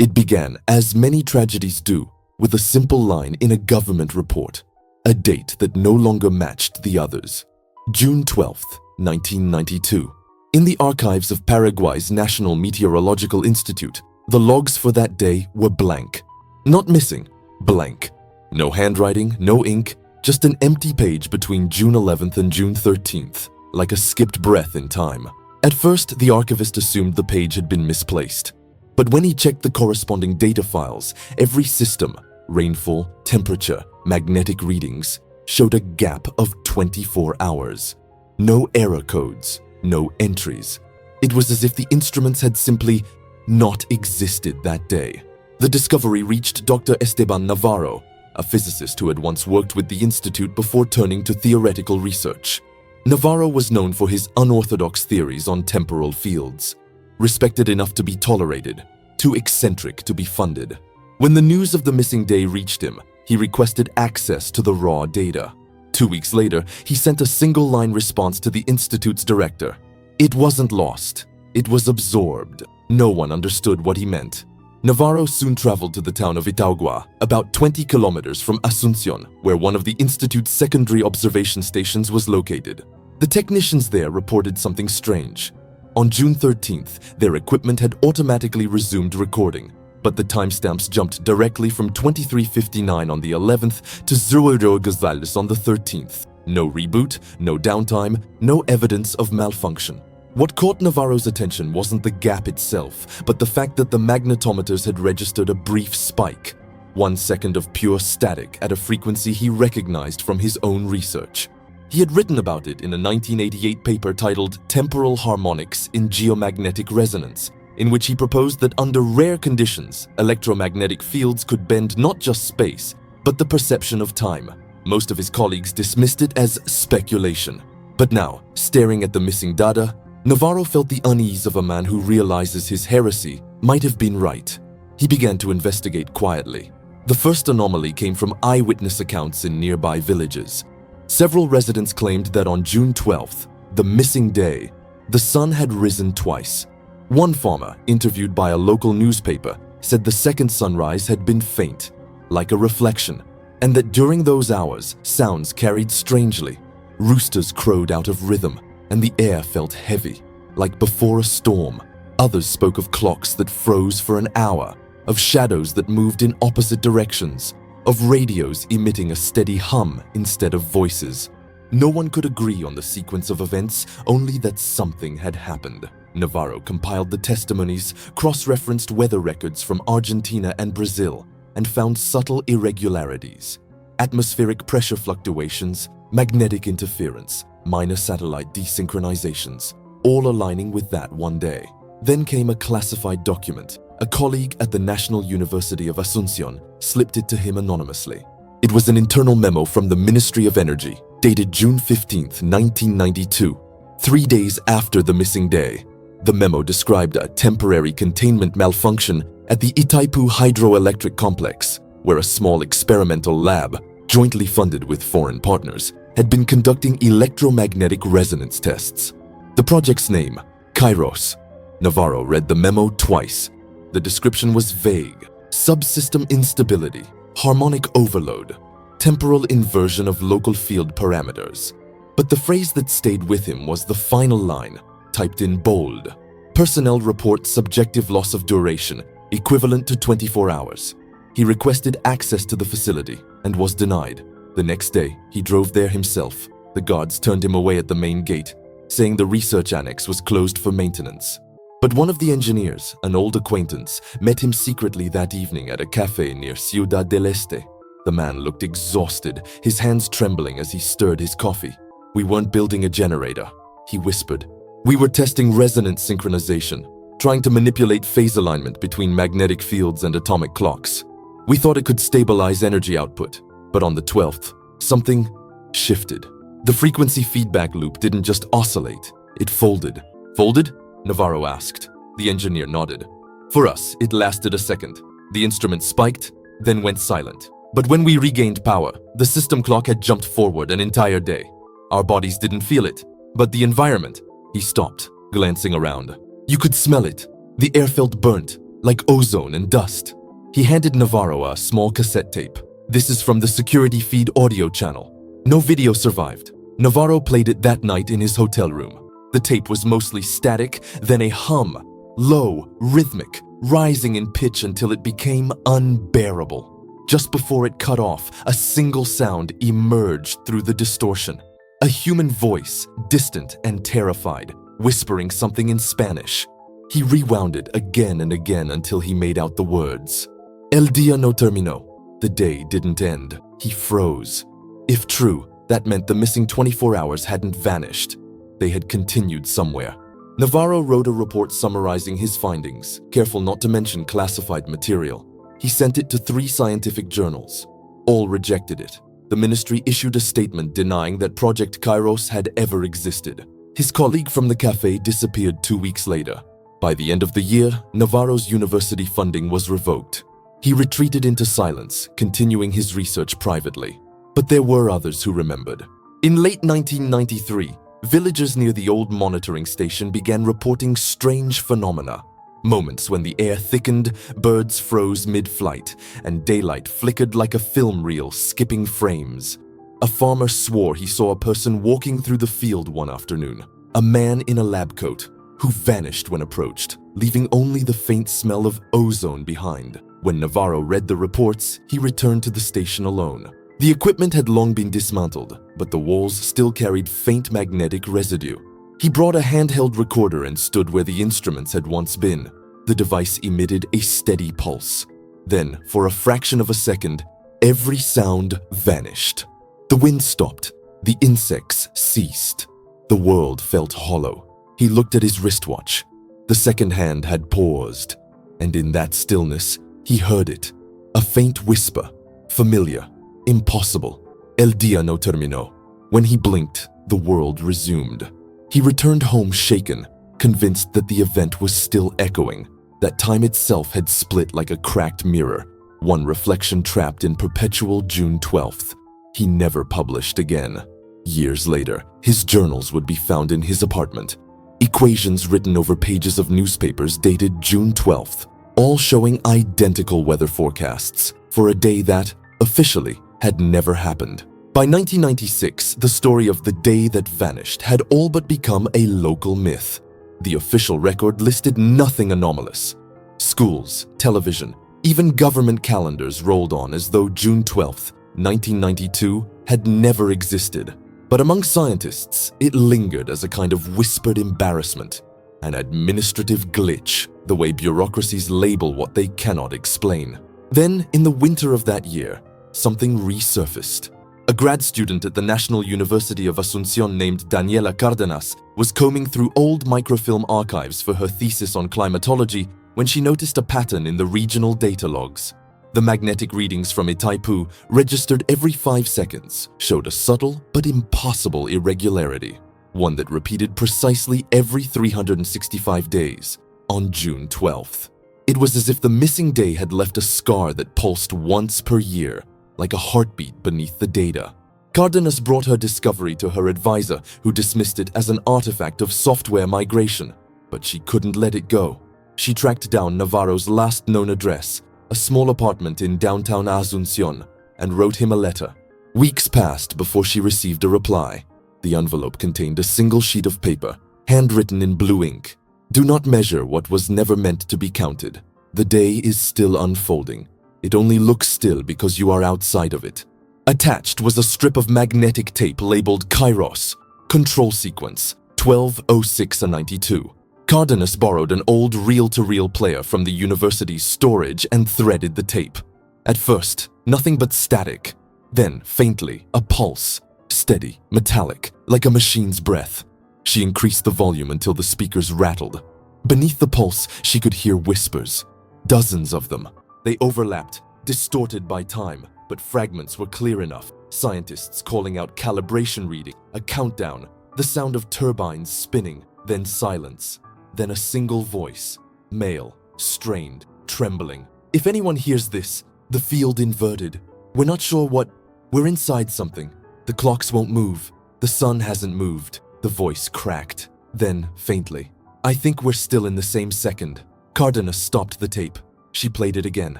It began, as many tragedies do, with a simple line in a government report, a date that no longer matched the others. June 12th, 1992. In the archives of Paraguay's National Meteorological Institute, the logs for that day were blank. Not missing, blank. No handwriting, no ink, just an empty page between June 11th and June 13th, like a skipped breath in time. At first, the archivist assumed the page had been misplaced. But when he checked the corresponding data files, every system, rainfall, temperature, magnetic readings, showed a gap of 24 hours. No error codes, no entries. It was as if the instruments had simply not existed that day. The discovery reached Dr. Esteban Navarro, a physicist who had once worked with the institute before turning to theoretical research. Navarro was known for his unorthodox theories on temporal fields. Respected enough to be tolerated, too eccentric to be funded. When the news of the missing day reached him, he requested access to the raw data. 2 weeks later, he sent a single-line response to the institute's director. It wasn't lost. It was absorbed. No one understood what he meant. Navarro soon traveled to the town of Itaugua, about 20 kilometers from Asunción, where one of the institute's secondary observation stations was located. The technicians there reported something strange. On June 13th, their equipment had automatically resumed recording, but the timestamps jumped directly from 23:59 on the 11th to 00 Gonzales on the 13th. No reboot, no downtime, no evidence of malfunction. What caught Navarro's attention wasn't the gap itself, but the fact that the magnetometers had registered a brief spike. 1 second of pure static at a frequency he recognized from his own research. He had written about it in a 1988 paper titled Temporal Harmonics in Geomagnetic Resonance, in which he proposed that under rare conditions, electromagnetic fields could bend not just space, but the perception of time. Most of his colleagues dismissed it as speculation. But now, staring at the missing data, Navarro felt the unease of a man who realizes his heresy might have been right. He began to investigate quietly. The first anomaly came from eyewitness accounts in nearby villages. Several residents claimed that on June 12th, the missing day, the sun had risen twice. One farmer, interviewed by a local newspaper, said the second sunrise had been faint, like a reflection, and that during those hours, sounds carried strangely. Roosters crowed out of rhythm, and the air felt heavy, like before a storm. Others spoke of clocks that froze for an hour, of shadows that moved in opposite directions, of radios emitting a steady hum instead of voices. No one could agree on the sequence of events, only that something had happened. Navarro compiled the testimonies, cross-referenced weather records from Argentina and Brazil, and found subtle irregularities. Atmospheric pressure fluctuations, magnetic interference, minor satellite desynchronizations, all aligning with that one day. Then came a classified document. A colleague at the National University of Asunción slipped it to him anonymously. It was an internal memo from the Ministry of Energy, dated June 15, 1992, 3 days after the missing day. The memo described a temporary containment malfunction at the Itaipu hydroelectric complex, where a small experimental lab, jointly funded with foreign partners, had been conducting electromagnetic resonance tests. The project's name, Kairos. Navarro read the memo twice. The description was vague: subsystem instability, harmonic overload, temporal inversion of local field parameters. But the phrase that stayed with him was the final line, typed in bold. Personnel report subjective loss of duration, equivalent to 24 hours. He requested access to the facility and was denied. The next day, he drove there himself. The guards turned him away at the main gate, saying the research annex was closed for maintenance. But one of the engineers, an old acquaintance, met him secretly that evening at a cafe near Ciudad del Este. The man looked exhausted, his hands trembling as he stirred his coffee. "We weren't building a generator," he whispered. "We were testing resonance synchronization, trying to manipulate phase alignment between magnetic fields and atomic clocks. We thought it could stabilize energy output. But on the 12th, something shifted. The frequency feedback loop didn't just oscillate, it folded." "Folded?" Navarro asked. The engineer nodded. "For us, it lasted a second. The instrument spiked, then went silent. But when we regained power, the system clock had jumped forward an entire day. Our bodies didn't feel it, but the environment..." He stopped, glancing around. "You could smell it. The air felt burnt, like ozone and dust. He handed Navarro a small cassette tape. "This is from the security feed audio channel." No video survived. Navarro played it that night in his hotel room. The tape was mostly static, then a hum, low, rhythmic, rising in pitch until it became unbearable. Just before it cut off, a single sound emerged through the distortion. A human voice, distant and terrified, whispering something in Spanish. He rewound it again and again until he made out the words. "El día no terminó." The day didn't end. He froze. If true, that meant the missing 24 hours hadn't vanished. They had continued somewhere. Navarro wrote a report summarizing his findings, careful not to mention classified material. He sent it to 3 scientific journals. All rejected it. The ministry issued a statement denying that Project Kairos had ever existed. His colleague from the cafe disappeared 2 weeks later. By the end of the year, Navarro's university funding was revoked. He retreated into silence, continuing his research privately. But there were others who remembered. In late 1993, villagers near the old monitoring station began reporting strange phenomena. Moments when the air thickened, birds froze mid-flight, and daylight flickered like a film reel skipping frames. A farmer swore he saw a person walking through the field one afternoon, a man in a lab coat, who vanished when approached, leaving only the faint smell of ozone behind. When Navarro read the reports, he returned to the station alone. The equipment had long been dismantled, but the walls still carried faint magnetic residue. He brought a handheld recorder and stood where the instruments had once been. The device emitted a steady pulse. Then, for a fraction of a second, every sound vanished. The wind stopped. The insects ceased. The world felt hollow. He looked at his wristwatch. The second hand had paused, and in that stillness, he heard it. A faint whisper, familiar, impossible. El día no terminó. When he blinked, the world resumed. He returned home shaken, convinced that the event was still echoing, that time itself had split like a cracked mirror, one reflection trapped in perpetual June 12th. He never published again. Years later, his journals would be found in his apartment. Equations written over pages of newspapers dated June 12th, all showing identical weather forecasts for a day that, officially, had never happened. By 1996, the story of the day that vanished had all but become a local myth. The official record listed nothing anomalous. Schools, television, even government calendars rolled on as though June 12th, 1992 had never existed. But among scientists, it lingered as a kind of whispered embarrassment, an administrative glitch, the way bureaucracies label what they cannot explain. Then, in the winter of that year, something resurfaced. A grad student at the National University of Asunción named Daniela Cárdenas was combing through old microfilm archives for her thesis on climatology when she noticed a pattern in the regional data logs. The magnetic readings from Itaipu, registered every 5 seconds, showed a subtle but impossible irregularity, one that repeated precisely every 365 days on June 12th. It was as if the missing day had left a scar that pulsed once per year, like a heartbeat beneath the data. Cardenas brought her discovery to her advisor, who dismissed it as an artifact of software migration, but she couldn't let it go. She tracked down Navarro's last known address, a small apartment in downtown Asunción, and wrote him a letter. Weeks passed before she received a reply. The envelope contained a single sheet of paper, handwritten in blue ink. "Do not measure what was never meant to be counted. The day is still unfolding. It only looks still because you are outside of it." Attached was a strip of magnetic tape labeled Kairos, Control Sequence 1206-92. Cardenas borrowed an old reel-to-reel player from the university's storage and threaded the tape. At first, nothing but static. Then, faintly, a pulse, steady, metallic, like a machine's breath. She increased the volume until the speakers rattled. Beneath the pulse, she could hear whispers, dozens of them. They overlapped, distorted by time, but fragments were clear enough. Scientists calling out calibration reading, a countdown, the sound of turbines spinning, then silence, then a single voice, male, strained, trembling. "If anyone hears this, the field inverted. We're not sure what. We're inside something. The clocks won't move. The sun hasn't moved." The voice cracked. Then, faintly, "I think we're still in the same second." Cardenas stopped the tape. She played it again.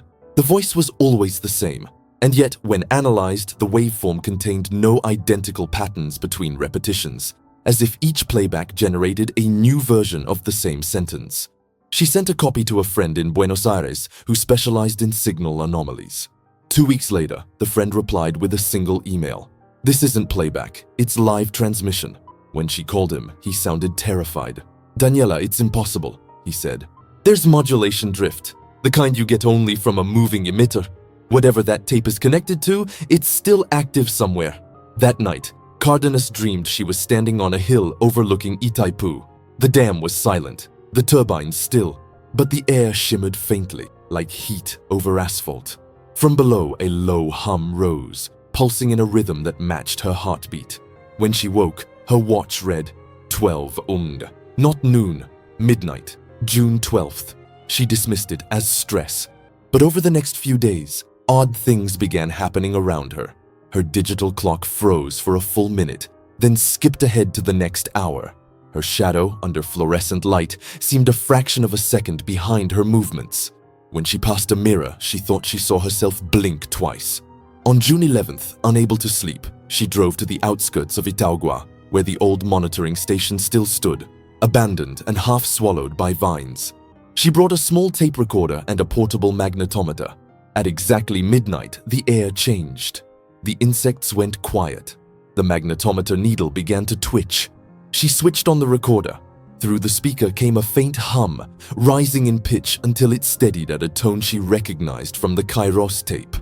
The voice was always the same, and yet when analyzed, the waveform contained no identical patterns between repetitions, as if each playback generated a new version of the same sentence. She sent a copy to a friend in Buenos Aires who specialized in signal anomalies. 2 weeks later, the friend replied with a single email. "This isn't playback, it's live transmission." When she called him, he sounded terrified. "Daniela, it's impossible," he said. "There's modulation drift, the kind you get only from a moving emitter. Whatever that tape is connected to, it's still active somewhere." That night, Cardenas dreamed she was standing on a hill overlooking Itaipu. The dam was silent, the turbines still, but the air shimmered faintly, like heat over asphalt. From below, a low hum rose, pulsing in a rhythm that matched her heartbeat. When she woke, her watch read 12 UNG, not noon, midnight, June 12th. She dismissed it as stress. But over the next few days, odd things began happening around her. Her digital clock froze for a full minute, then skipped ahead to the next hour. Her shadow under fluorescent light seemed a fraction of a second behind her movements. When she passed a mirror, she thought she saw herself blink twice. On June 11th, unable to sleep, she drove to the outskirts of Itaugua, where the old monitoring station still stood, abandoned and half swallowed by vines. She brought a small tape recorder and a portable magnetometer. At exactly midnight, the air changed. The insects went quiet. The magnetometer needle began to twitch. She switched on the recorder. Through the speaker came a faint hum, rising in pitch until it steadied at a tone she recognized from the Kairos tape.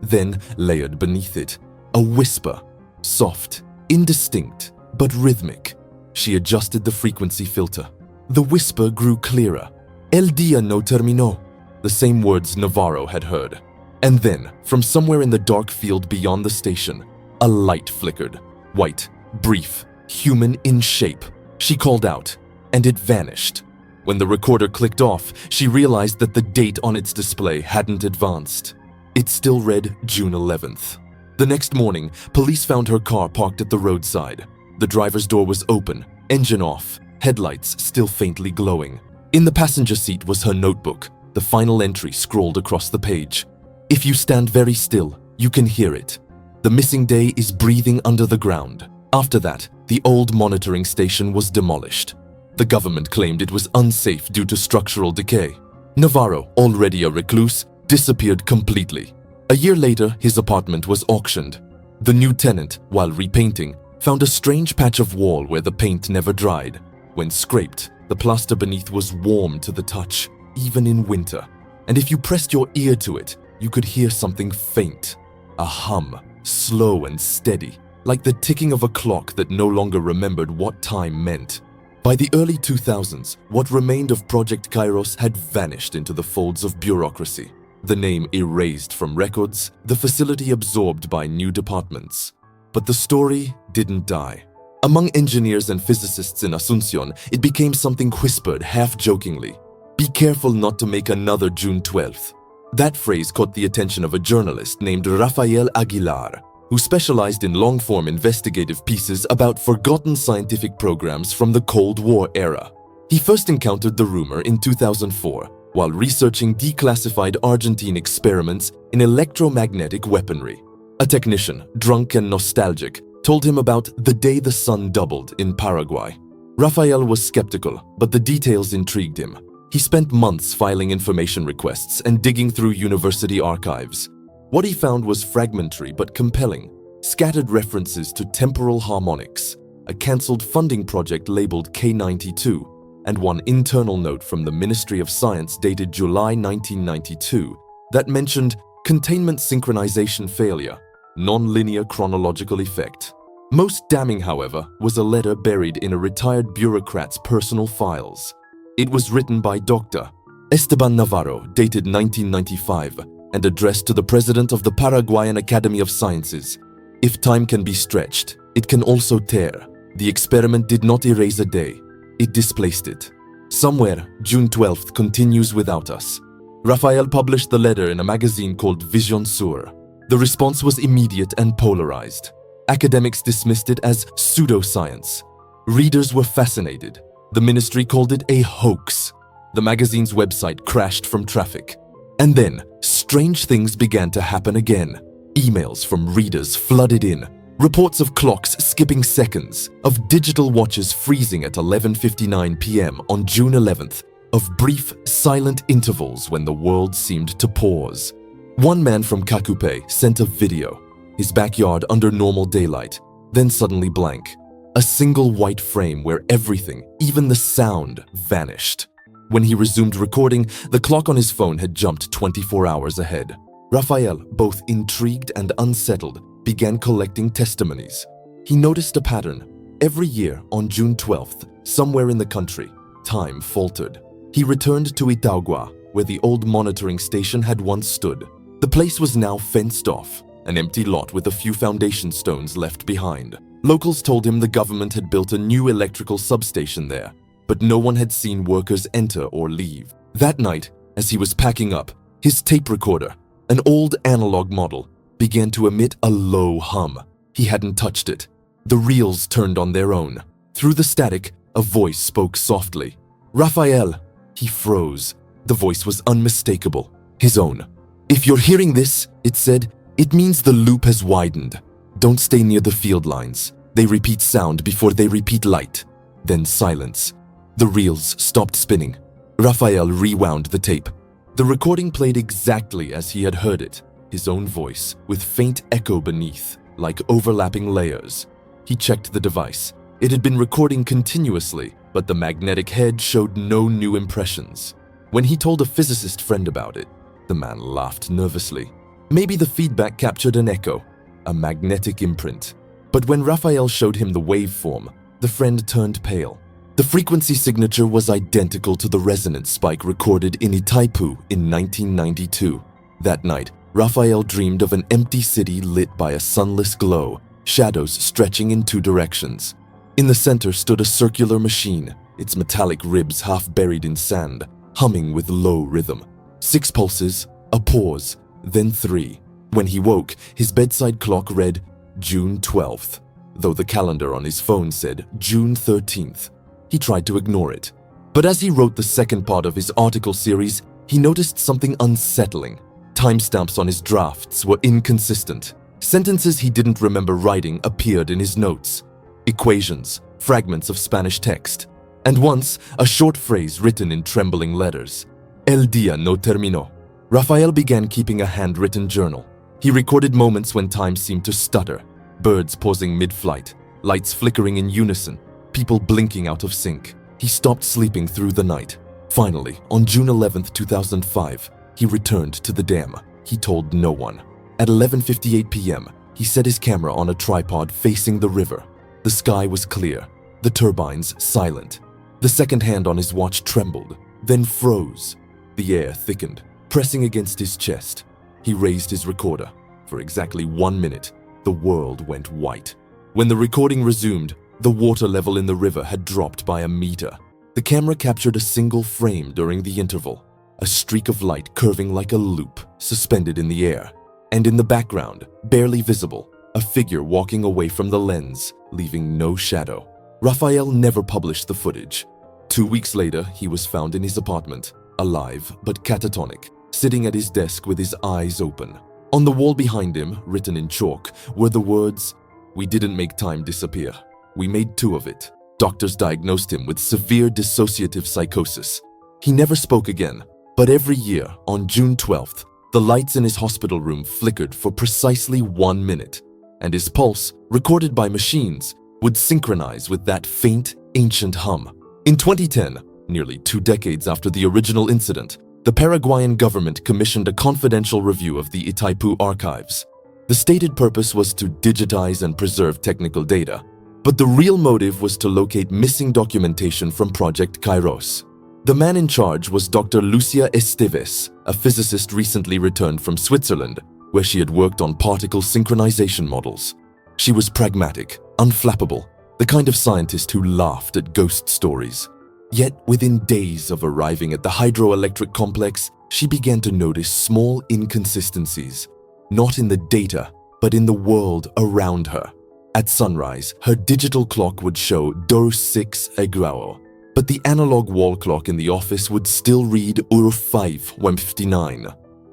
Then, layered beneath it, a whisper, soft, indistinct, but rhythmic. She adjusted the frequency filter. The whisper grew clearer. "El día no terminó," the same words Navarro had heard. And then, from somewhere in the dark field beyond the station, a light flickered, white, brief, human in shape. She called out, and it vanished. When the recorder clicked off, she realized that the date on its display hadn't advanced. It still read June 11th. The next morning, police found her car parked at the roadside. The driver's door was open, engine off, headlights still faintly glowing. In the passenger seat was her notebook, the final entry scrawled across the page. "If you stand very still, you can hear it. The missing day is breathing under the ground." After that, the old monitoring station was demolished. The government claimed it was unsafe due to structural decay. Navarro, already a recluse, disappeared completely. A year later, his apartment was auctioned. The new tenant, while repainting, found a strange patch of wall where the paint never dried. When scraped, the plaster beneath was warm to the touch, even in winter. And if you pressed your ear to it, you could hear something faint. A hum, slow and steady, like the ticking of a clock that no longer remembered what time meant. By the early 2000s, what remained of Project Kairos had vanished into the folds of bureaucracy. The name erased from records, the facility absorbed by new departments. But the story didn't die. Among engineers and physicists in Asunción, it became something whispered half-jokingly. "Be careful not to make another June 12th. That phrase caught the attention of a journalist named Rafael Aguilar, who specialized in long-form investigative pieces about forgotten scientific programs from the Cold War era. He first encountered the rumor in 2004 while researching declassified Argentine experiments in electromagnetic weaponry. A technician, drunk and nostalgic, told him about the day the sun doubled in Paraguay. Rafael was skeptical, but the details intrigued him. He spent months filing information requests and digging through university archives. What he found was fragmentary but compelling, scattered references to temporal harmonics, a cancelled funding project labeled K92, and one internal note from the Ministry of Science dated July 1992 that mentioned containment synchronization failure, non-linear chronological effect. Most damning, however, was a letter buried in a retired bureaucrat's personal files. It was written by Dr. Esteban Navarro, dated 1995, and addressed to the president of the Paraguayan Academy of Sciences. If time can be stretched, it can also tear. The experiment did not erase a day. It displaced it. Somewhere, June 12th continues without us. Rafael published the letter in a magazine called Vision Sur. The response was immediate and polarized. Academics dismissed it as pseudoscience. Readers were fascinated. The ministry called it a hoax. The magazine's website crashed from traffic. And then, strange things began to happen again. Emails from readers flooded in. Reports of clocks skipping seconds, of digital watches freezing at 11:59 p.m. on June 11th, of brief, silent intervals when the world seemed to pause. One man from Kakupe sent a video, his backyard under normal daylight, then suddenly blank. A single white frame where everything, even the sound, vanished. When he resumed recording, the clock on his phone had jumped 24 hours ahead. Rafael, both intrigued and unsettled, began collecting testimonies. He noticed a pattern. Every year, on June 12th, somewhere in the country, time faltered. He returned to Itaugua, where the old monitoring station had once stood. The place was now fenced off, an empty lot with a few foundation stones left behind. Locals told him the government had built a new electrical substation there, but no one had seen workers enter or leave. That night, as he was packing up, his tape recorder, an old analog model, began to emit a low hum. He hadn't touched it. The reels turned on their own. Through the static, a voice spoke softly. "Rafael." He froze. The voice was unmistakable, his own. "If you're hearing this," it said, "it means the loop has widened. Don't stay near the field lines. They repeat sound before they repeat light." Then silence. The reels stopped spinning. Rafael rewound the tape. The recording played exactly as he had heard it, his own voice, with faint echo beneath, like overlapping layers. He checked the device. It had been recording continuously, but the magnetic head showed no new impressions. When he told a physicist friend about it, the man laughed nervously. Maybe the feedback captured an echo, a magnetic imprint. But when Rafael showed him the waveform, the friend turned pale. The frequency signature was identical to the resonance spike recorded in Itaipu in 1992. That night, Rafael dreamed of an empty city lit by a sunless glow, shadows stretching in two directions. In the center stood a circular machine, its metallic ribs half buried in sand, humming with low rhythm. 6 pulses, a pause, then 3. When he woke, his bedside clock read June 12th, though the calendar on his phone said June 13th. He tried to ignore it. But as he wrote the second part of his article series, he noticed something unsettling. Timestamps on his drafts were inconsistent. Sentences he didn't remember writing appeared in his notes. Equations, fragments of Spanish text, and once a short phrase written in trembling letters. El día no terminó. Rafael began keeping a handwritten journal. He recorded moments when time seemed to stutter, birds pausing mid-flight, lights flickering in unison, people blinking out of sync. He stopped sleeping through the night. Finally, on June 11th, 2005, he returned to the dam. He told no one. At 11:58 p.m., he set his camera on a tripod facing the river. The sky was clear, the turbines silent. The second hand on his watch trembled, then froze. The air thickened, pressing against his chest. He raised his recorder. For exactly 1 minute, the world went white. When the recording resumed, the water level in the river had dropped by a meter. The camera captured a single frame during the interval, a streak of light curving like a loop, suspended in the air. And in the background, barely visible, a figure walking away from the lens, leaving no shadow. Rafael never published the footage. 2 weeks later, he was found in his apartment, alive but catatonic, sitting at his desk with his eyes open. On the wall behind him, written in chalk, were the words, "We didn't make time disappear. We made 2 of it." Doctors diagnosed him with severe dissociative psychosis. He never spoke again, but every year, on June 12th, the lights in his hospital room flickered for precisely 1 minute, and his pulse, recorded by machines, would synchronize with that faint, ancient hum. In 2010, nearly 2 decades after the original incident, the Paraguayan government commissioned a confidential review of the Itaipu archives. The stated purpose was to digitize and preserve technical data, but the real motive was to locate missing documentation from Project Kairos. The man in charge was Dr. Lucia Esteves, a physicist recently returned from Switzerland, where she had worked on particle synchronization models. She was pragmatic, unflappable, the kind of scientist who laughed at ghost stories. Yet, within days of arriving at the hydroelectric complex, she began to notice small inconsistencies, not in the data, but in the world around her. At sunrise, her digital clock would show 6 Egrao, but the analog wall clock in the office would still read Euro 5 159.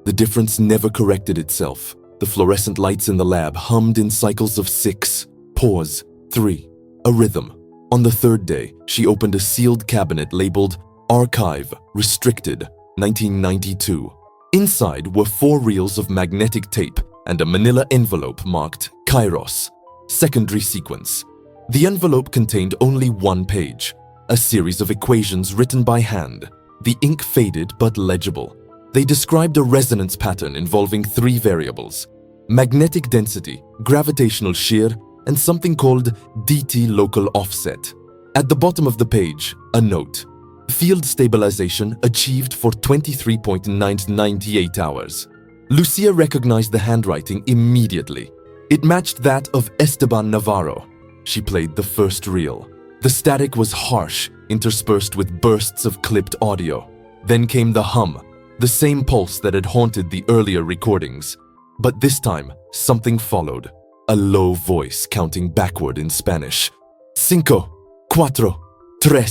The difference never corrected itself. The fluorescent lights in the lab hummed in cycles of 6, pause, 3, a rhythm. On the third day, she opened a sealed cabinet labeled Archive, Restricted, 1992. Inside were 4 reels of magnetic tape and a manila envelope marked Kairos, secondary sequence. The envelope contained only 1 page, a series of equations written by hand. The ink faded but legible. They described a resonance pattern involving 3 variables: magnetic density, gravitational shear, and something called DT local offset. At the bottom of the page, a note: field stabilization achieved for 23.998 hours. Lucia recognized the handwriting immediately. It matched that of Esteban Navarro. She played the first reel. The static was harsh, interspersed with bursts of clipped audio. Then came the hum, the same pulse that had haunted the earlier recordings. But this time, something followed. A low voice counting backward in Spanish. 5, 4, 3.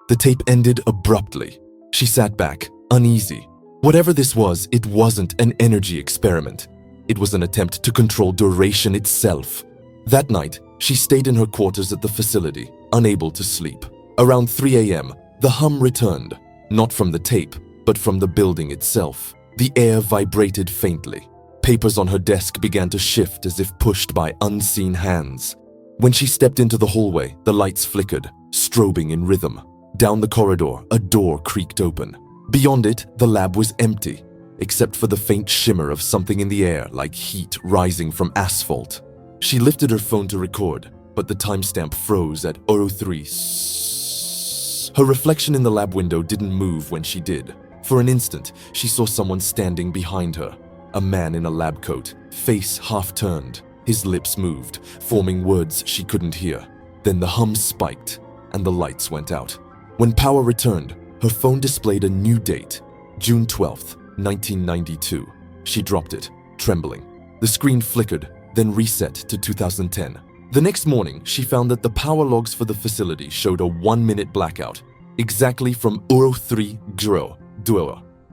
The tape ended abruptly. She sat back, uneasy. Whatever this was, it wasn't an energy experiment. It was an attempt to control duration itself. That night, she stayed in her quarters at the facility, unable to sleep. Around 3 a.m., the hum returned, not from the tape, but from the building itself. The air vibrated faintly. Papers on her desk began to shift as if pushed by unseen hands. When she stepped into the hallway, the lights flickered, strobing in rhythm. Down the corridor, a door creaked open. Beyond it, the lab was empty, except for the faint shimmer of something in the air like heat rising from asphalt. She lifted her phone to record, but the timestamp froze at 03. Her reflection in the lab window didn't move when she did. For an instant, she saw someone standing behind her. A man in a lab coat, face half turned. His lips moved, forming words she couldn't hear. Then the hum spiked, and the lights went out. When power returned, her phone displayed a new date, June 12th, 1992. She dropped it, trembling. The screen flickered, then reset to 2010. The next morning, she found that the power logs for the facility showed a 1-minute blackout, exactly from 03 Dro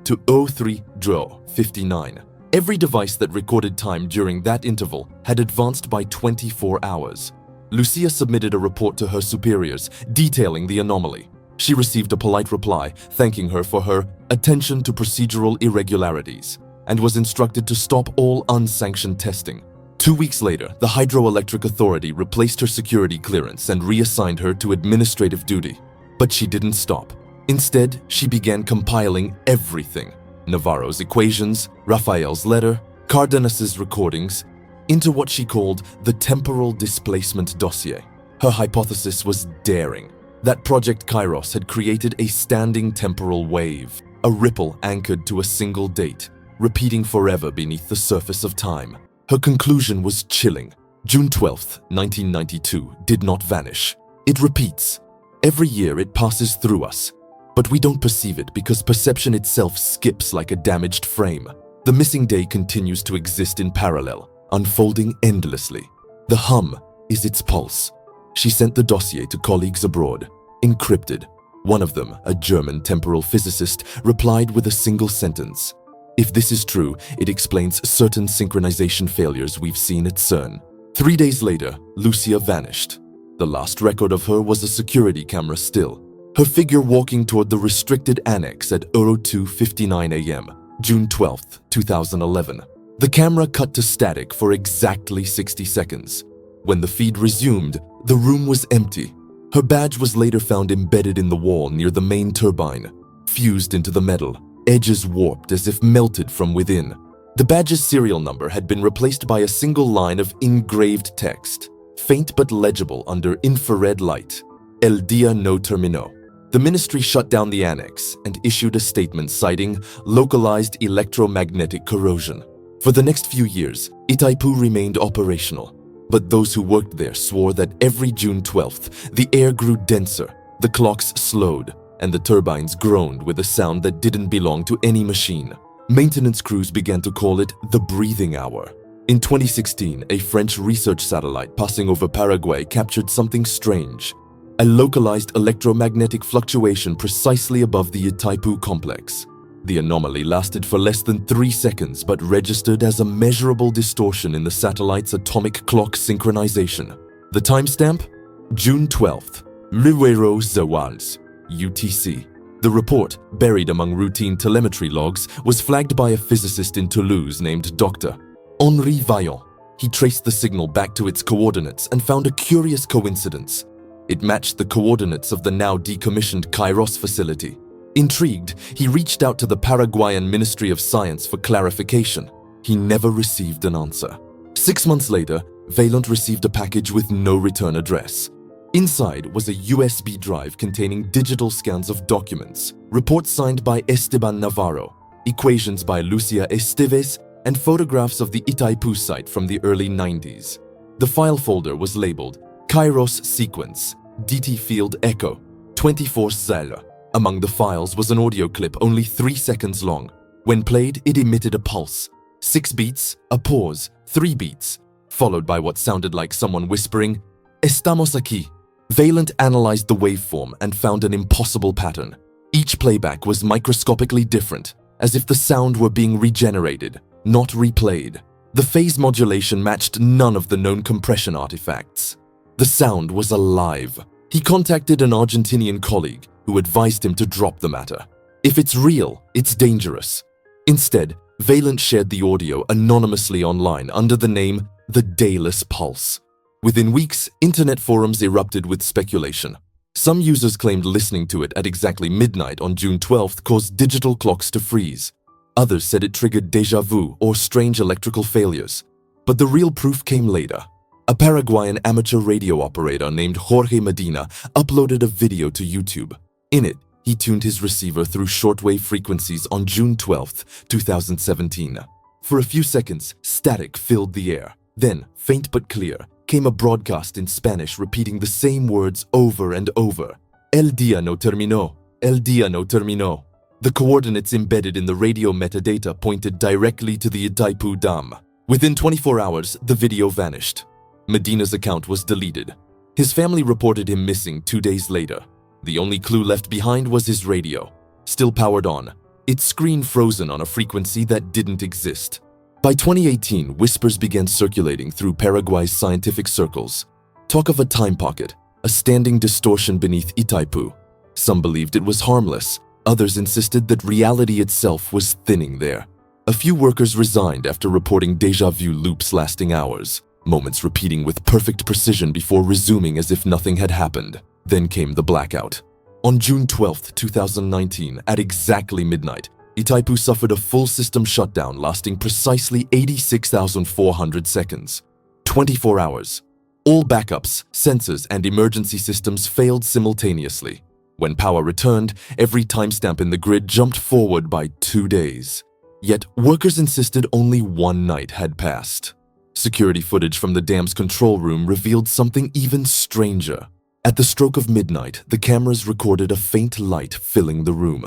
to 03 Dro 59. Every device that recorded time during that interval had advanced by 24 hours. Lucia submitted a report to her superiors detailing the anomaly. She received a polite reply thanking her for her attention to procedural irregularities and was instructed to stop all unsanctioned testing. 2 weeks later, the Hydroelectric Authority replaced her security clearance and reassigned her to administrative duty. But she didn't stop. Instead, she began compiling everything: Navarro's equations, Raphael's letter, Cardenas's recordings, into what she called the temporal displacement dossier. Her hypothesis was daring. That Project Kairos had created a standing temporal wave, a ripple anchored to a single date, repeating forever beneath the surface of time. Her conclusion was chilling. June 12th, 1992 did not vanish. It repeats. Every year it passes through us, but we don't perceive it because perception itself skips like a damaged frame. The missing day continues to exist in parallel, unfolding endlessly. The hum is its pulse. She sent the dossier to colleagues abroad, encrypted. One of them, a German temporal physicist, replied with a single sentence: "If this is true, it explains certain synchronization failures we've seen at CERN." 3 days later, Lucia vanished. The last record of her was a security camera still, her figure walking toward the restricted annex at 02:59 a.m., June 12th, 2011. The camera cut to static for exactly 60 seconds. When the feed resumed, the room was empty. Her badge was later found embedded in the wall near the main turbine, fused into the metal, edges warped as if melted from within. The badge's serial number had been replaced by a single line of engraved text, faint but legible under infrared light: El día no terminó. The ministry shut down the annex and issued a statement citing localized electromagnetic corrosion. For the next few years, Itaipu remained operational, but those who worked there swore that every June 12th, the air grew denser, the clocks slowed, and the turbines groaned with a sound that didn't belong to any machine. Maintenance crews began to call it the breathing hour. In 2016, a French research satellite passing over Paraguay captured something strange. a localized electromagnetic fluctuation precisely above the Itaipu complex. The anomaly lasted for less than 3 seconds but registered as a measurable distortion in the satellite's atomic clock synchronization. The timestamp? June 12th, Luero Zawals, UTC. The report, buried among routine telemetry logs, was flagged by a physicist in Toulouse named Dr. Henri Vaillant. He traced the signal back to its coordinates and found a curious coincidence. It matched the coordinates of the now decommissioned Kairos facility. Intrigued, he reached out to the Paraguayan Ministry of Science for clarification. He never received an answer. 6 months later, Vaillant received a package with no return address. Inside was a USB drive containing digital scans of documents, reports signed by Esteban Navarro, equations by Lucia Esteves, and photographs of the Itaipu site from the early 90s. The file folder was labeled Kairos Sequence, DT Field Echo, 24 Zelle. Among the files was an audio clip only 3 seconds long. When played, it emitted a pulse. 6 beats, a pause, 3 beats, followed by what sounded like someone whispering, "Estamos aquí." Vaillant analyzed the waveform and found an impossible pattern. Each playback was microscopically different, as if the sound were being regenerated, not replayed. The phase modulation matched none of the known compression artifacts. The sound was alive. He contacted an Argentinian colleague who advised him to drop the matter. If it's real, it's dangerous. Instead, Vaillant shared the audio anonymously online under the name The Dayless Pulse. Within weeks, internet forums erupted with speculation. Some users claimed listening to it at exactly midnight on June 12th caused digital clocks to freeze. Others said it triggered déjà vu or strange electrical failures. But the real proof came later. A Paraguayan amateur radio operator named Jorge Medina uploaded a video to YouTube. In it, he tuned his receiver through shortwave frequencies on June 12th, 2017. For a few seconds, static filled the air. Then, faint but clear, came a broadcast in Spanish repeating the same words over and over. El día no terminó. El día no terminó. The coordinates embedded in the radio metadata pointed directly to the Itaipu Dam. Within 24 hours, the video vanished. Medina's account was deleted. His family reported him missing 2 days later. The only clue left behind was his radio, still powered on, its screen frozen on a frequency that didn't exist. By 2018, whispers began circulating through Paraguay's scientific circles. Talk of a time pocket, a standing distortion beneath Itaipu. Some believed it was harmless. Others insisted that reality itself was thinning there. A few workers resigned after reporting déjà vu loops lasting hours, moments repeating with perfect precision before resuming as if nothing had happened. Then came the blackout. On June 12, 2019, at exactly midnight, Itaipu suffered a full system shutdown lasting precisely 86,400 seconds. 24 hours. All backups, sensors, and emergency systems failed simultaneously. When power returned, every timestamp in the grid jumped forward by 2 days. Yet, workers insisted only 1 night had passed. Security footage from the dam's control room revealed something even stranger. At the stroke of midnight, the cameras recorded a faint light filling the room.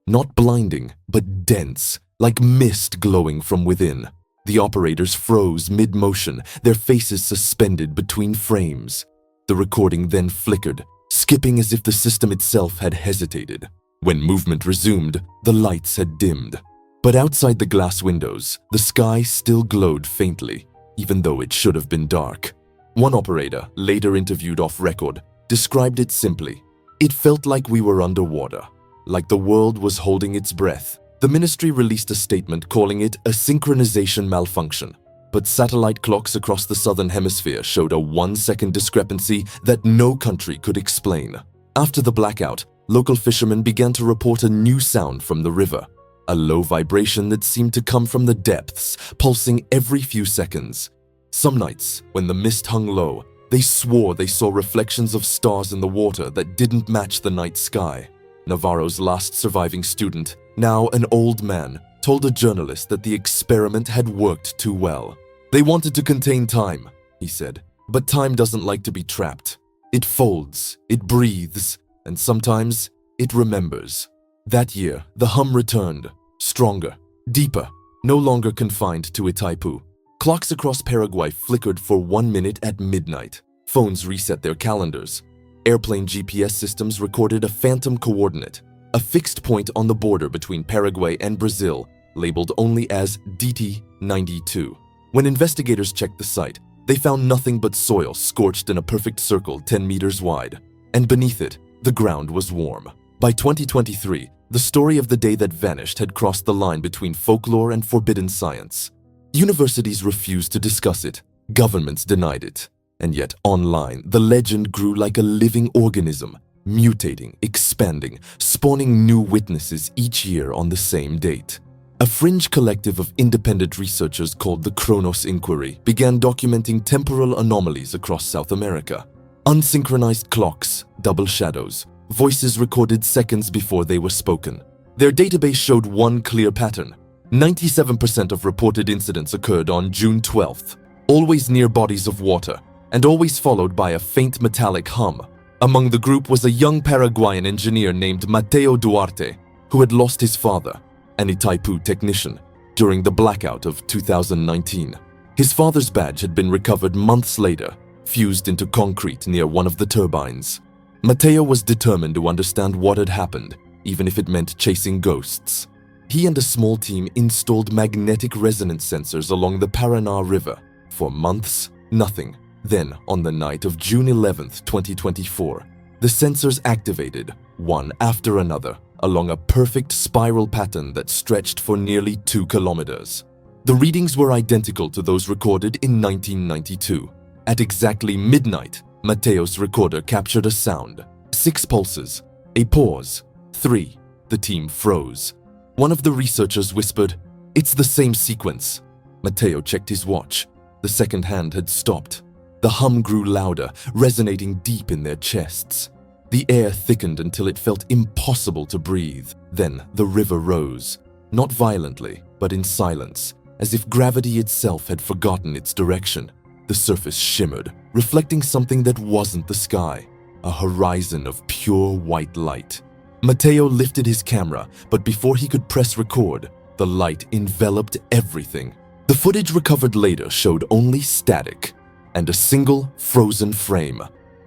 Not blinding, but dense, like mist glowing from within. The operators froze mid-motion, their faces suspended between frames. The recording then flickered, skipping as if the system itself had hesitated. When movement resumed, the lights had dimmed. But outside the glass windows, the sky still glowed faintly, even though it should have been dark. One operator, later interviewed off record, described it simply. It felt like we were underwater, like the world was holding its breath. The ministry released a statement calling it a synchronization malfunction, but satellite clocks across the southern hemisphere showed a 1-second discrepancy that no country could explain. After the blackout, local fishermen began to report a new sound from the river, a low vibration that seemed to come from the depths, pulsing every few seconds. Some nights, when the mist hung low, they swore they saw reflections of stars in the water that didn't match the night sky. Navarro's last surviving student, now an old man, told a journalist that the experiment had worked too well. They wanted to contain time, he said, but time doesn't like to be trapped. It folds, it breathes, and sometimes it remembers. That year, the hum returned, stronger, deeper, no longer confined to Itaipu. Clocks across Paraguay flickered for 1 minute at midnight. Phones reset their calendars. airplane GPS systems recorded a phantom coordinate, a fixed point on the border between Paraguay and Brazil, labeled only as DT-92. When investigators checked the site, they found nothing but soil scorched in a perfect circle 10 meters wide, and beneath it, the ground was warm. By 2023, the story of the day that vanished had crossed the line between folklore and forbidden science. Universities refused to discuss it, governments denied it, and yet online, the legend grew like a living organism, mutating, expanding, spawning new witnesses each year on the same date. A fringe collective of independent researchers called the Kronos Inquiry began documenting temporal anomalies across South America. Unsynchronized clocks, double shadows, voices recorded seconds before they were spoken. Their database showed one clear pattern. 97% of reported incidents occurred on June 12th, always near bodies of water, and always followed by a faint metallic hum. Among the group was a young Paraguayan engineer named Mateo Duarte, who had lost his father, an Itaipu technician, during the blackout of 2019. His father's badge had been recovered months later, fused into concrete near one of the turbines. Mateo was determined to understand what had happened, even if it meant chasing ghosts. He and a small team installed magnetic resonance sensors along the Paraná River. For months, nothing. Then, on the night of June 11, 2024, the sensors activated, one after another, along a perfect spiral pattern that stretched for nearly 2 kilometers. The readings were identical to those recorded in 1992. At exactly midnight, Mateo's recorder captured a sound. 6 pulses, a pause, 3. The team froze. One of the researchers whispered, "It's the same sequence." Mateo checked his watch. The second hand had stopped. The hum grew louder, resonating deep in their chests. The air thickened until it felt impossible to breathe. Then the river rose, not violently, but in silence, as if gravity itself had forgotten its direction. The surface shimmered, reflecting something that wasn't the sky, a horizon of pure white light. Mateo lifted his camera, but before he could press record, the light enveloped everything. The footage recovered later showed only static and a single frozen frame,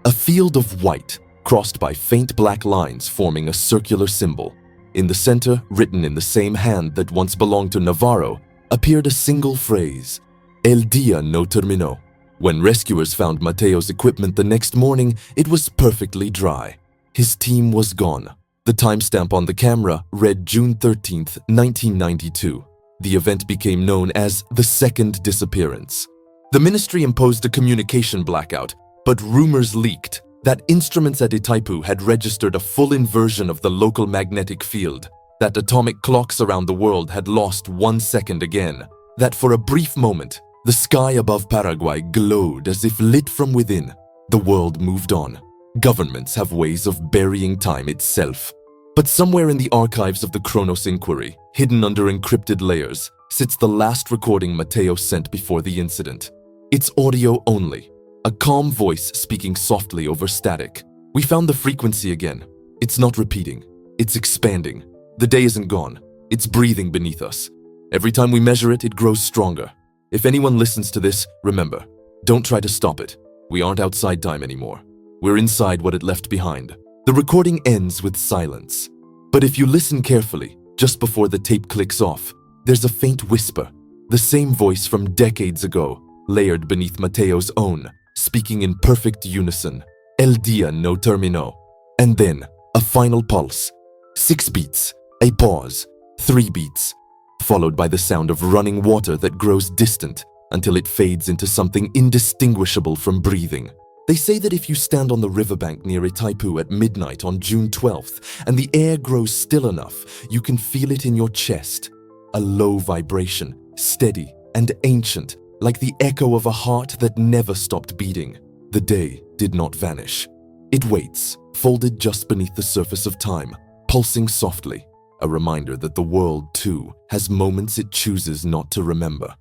a field of white crossed by faint black lines forming a circular symbol. In the center, written in the same hand that once belonged to Navarro, appeared a single phrase, "El día no terminó." When rescuers found Mateo's equipment the next morning, it was perfectly dry. His team was gone. The timestamp on the camera read June 13th, 1992. The event became known as the second disappearance. The ministry imposed a communication blackout, but rumors leaked that instruments at Itaipu had registered a full inversion of the local magnetic field, that atomic clocks around the world had lost 1 second again, that for a brief moment, the sky above Paraguay glowed as if lit from within. The world moved on. Governments have ways of burying time itself. But somewhere in the archives of the Kronos Inquiry, hidden under encrypted layers, sits the last recording Mateo sent before the incident. It's audio only, a calm voice speaking softly over static. "We found the frequency again. It's not repeating. It's expanding. The day isn't gone. It's breathing beneath us. Every time we measure it, it grows stronger. If anyone listens to this, remember, don't try to stop it. We aren't outside time anymore. We're inside what it left behind." The recording ends with silence. But if you listen carefully, just before the tape clicks off, there's a faint whisper, the same voice from decades ago, layered beneath Mateo's own, speaking in perfect unison. "El día no terminó." And then, a final pulse. 6 beats, a pause, 3 beats, followed by the sound of running water that grows distant until it fades into something indistinguishable from breathing. They say that if you stand on the riverbank near Itaipu at midnight on June 12th and the air grows still enough, you can feel it in your chest. A low vibration, steady and ancient, like the echo of a heart that never stopped beating. The day did not vanish. It waits, folded just beneath the surface of time, pulsing softly, a reminder that the world, too, has moments it chooses not to remember.